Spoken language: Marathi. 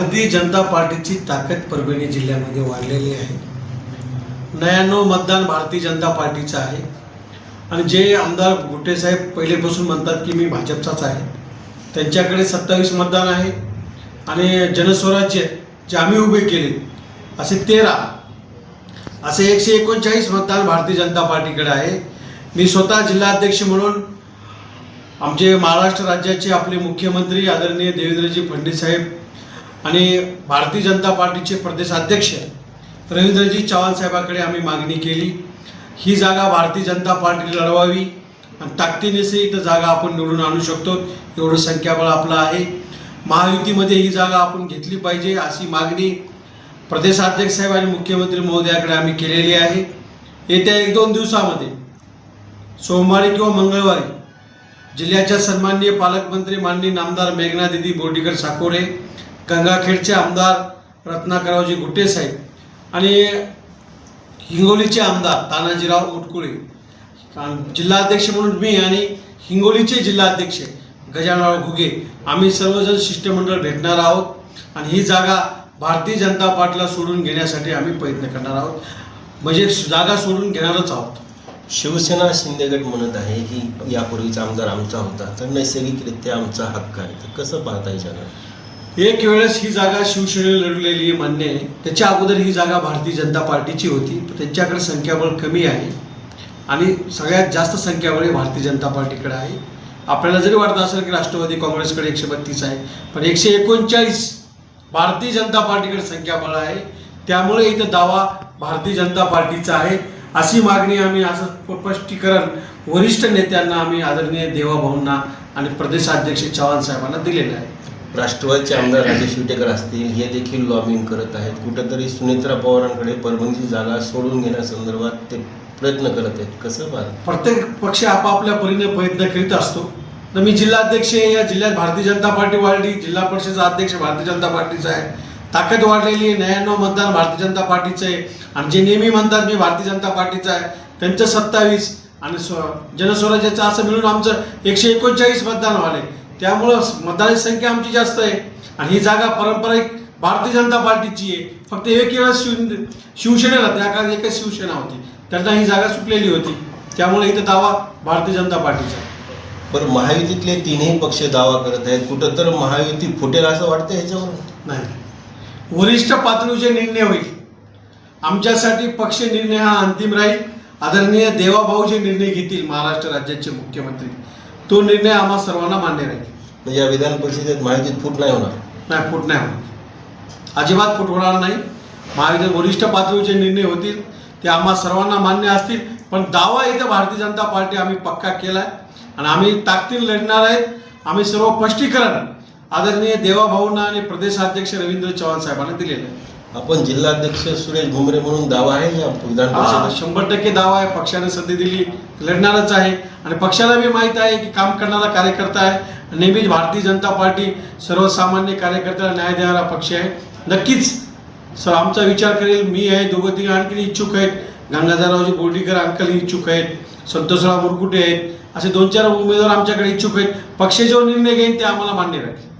भारतीय जनता पार्टीची ताकद परभणी जिल्ह्यामध्ये वाढलेली आहे। 99 मतदान भारतीय जनता पार्टीचं आहे आणि जे आमदार गुट्टे साहेब पहिलेपासून म्हणतात की मी भाजपचाच आहे, त्यांच्याकडे 27 मतदान आहे आणि जनस्वराज्य जे आम्ही उभे केले असे 13 असे 139 मतदान भारतीय जनता पार्टीकडे आहे। मी स्वतः जिल्हाध्यक्ष म्हणून आमचे महाराष्ट्र राज्याचे आपले मुख्यमंत्री आदरणीय देवेंद्रजी फडणवीस साहेब आणि भारतीय जनता पार्टीचे प्रदेशाध्यक्ष रवींद्रजी चव्हाण साहेबांकडे आम्ही मागणी केली, ही जागा भारतीय जनता पार्टीने लढवावी आणि ताकदीने इथं जागा आपण निवडून आणू शकतो, एवढं संख्याबळ आपलं आहे। महायुतीमध्ये ही जागा आपण घेतली पाहिजे अशी मागणी प्रदेशाध्यक्ष साहेब आणि मुख्यमंत्री महोदयाकडे आम्ही केलेली आहे। येत्या 1-2 दिवसामध्ये सोमवारी किंवा मंगळवारी जिल्ह्याच्या सन्माननीय पालकमंत्री माननीय नामदार मेघना दीदी बोर्डीकर साकोरे, गंगाखेडचे आमदार रत्नाकररावजी गुट्टे साहेब आणि हिंगोलीचे आमदार तानाजीराव मुटकुळे, जिल्हाध्यक्ष म्हणून मी आणि हिंगोलीचे जिल्हाध्यक्ष गजाननराव घुगे आम्ही सर्वजण शिष्टमंडळ भेटणार आहोत आणि ही जागा भारतीय जनता पार्टीला सोडून घेण्यासाठी आम्ही प्रयत्न करणार आहोत, म्हणजे जागा सोडून घेणारच आहोत। शिवसेना शिंदेगड म्हणत आहे की यापूर्वीचा आमदार आमचा होता तर नैसर्गिकरित्या आमचा हक्क आहे, तर कसं पाहता येईल? एक वेळेस ही जागा शिवसेनेने लढलेली मान्य आहे, त्याच्या अगोदर ही जागा भारतीय जनता पार्टीची होती, त्यांच्याकडे संख्याबळ कमी आहे आणि सगळ्यात जास्त संख्याबळ भारतीय जनता पार्टीकडे आहे। आपल्याला जरी वाटत असेल की राष्ट्रवादी काँग्रेसकडे 132 आहे, पण 139 भारतीय जनता पार्टीकडे संख्याबळ आहे, त्यामुळे इथं दावा भारतीय जनता पार्टीचा आहे अशी मागणी आम्ही असं स्पष्टीकरण वरिष्ठ नेत्यांना आम्ही आदरणीय देवाभाऊंना आणि प्रदेशाध्यक्ष चव्हाण साहेबांना दिलेलं आहे। राष्ट्रवादीचे आमदार राजेश विटेकर असतील हे देखील लॉबिंग करत आहेत, कुठंतरी सुनेत्रा पवारांकडे परभणीची जागा सोडून घेण्यासंदर्भात ते प्रयत्न करत आहेत, कसं पाहता? प्रत्येक पक्ष आपापल्या परीने प्रयत्न करीत असतो। तर मी जिल्हाध्यक्ष आहे, या जिल्ह्यात भारतीय जनता पार्टी वाढली, जिल्हा परिषदेचा अध्यक्ष भारतीय जनता पार्टीचा आहे, ताकद वाढलेली आहे, 99 मतदान भारतीय जनता पार्टीचं आहे आणि जे नेहमी म्हणतात मी भारतीय जनता पार्टीचा आहे त्यांचं 27 आणि जनस्वराज्याचं असं मिळून आमचं 139 मतदान व्हाले, त्यामुळं मतदानाची संख्या आमची जास्त आहे आणि ही जागा पारंपरिक भारतीय जनता पार्टीची आहे। फक्त एक वेळेस शिवसेनेला त्या काळात एकच शिवसेना होती, त्यांना ही जागा सुटलेली होती, त्यामुळे इथं दावा भारतीय जनता पार्टीचा आहे। पण महायुतीतले तीनही पक्ष दावा करत आहेत, कुठं तर महायुती फुटेल असं वाटतं ह्याच्यावर? नाही, वरिष्ठ पातळीचे निर्णय होईल, आमच्यासाठी पक्ष निर्णय हा अंतिम राहील। आदरणीय देवाभाऊ जे निर्णय घेतील महाराष्ट्र राज्याचे मुख्यमंत्री, तो निर्णय आम्हा सर्वांना मान्य राहील। म्हणजे या विधान परिषदेत महायुतीत फूट नाही होणार? नाही, फूट नाही होणार, अजिबात फूट होणार नाही। महायुतीत वरिष्ठ पातळीचे निर्णय होतील, ते आम्हा सर्वांना मान्य असतील, पण दावा इथं भारतीय जनता पार्टी आम्ही पक्का केला आहे आणि आम्ही ताकदीने लढणार आहेत। आम्ही सर्व स्पष्टीकरण आदरणीय देवाभाऊंना आणि प्रदेशाध्यक्ष रवींद्र चव्हाण साहेबांना दिलेलं आहे। आपण जिल्हाध्यक्ष सुरेश भुमरे म्हणून दावा आहे या विधान परिषदेत? 100% दावा आहे, पक्षाने संधी दिली लढणारच आहे आणि पक्षाला बी माहीत आहे की काम करणारा कार्यकर्ता आहे, नेहमीच भारतीय जनता पार्टी सर्वसामान्य कार्यकर्त्याला न्याय देणारा पक्ष आहे। नक्कीच सर आमचा विचार करेल, मी आहे, दोघं तिघं आणखी इच्छुक आहेत, गंगाधररावजी बोर्डीकर अंकल इच्छुक आहेत, संतोषराव मुरकुटे आहेत, असे 2-4 उमेदवार आमच्याकडे इच्छुक आहेत। पक्ष जो निर्णय घेईल ते आम्हाला मान्य राहील।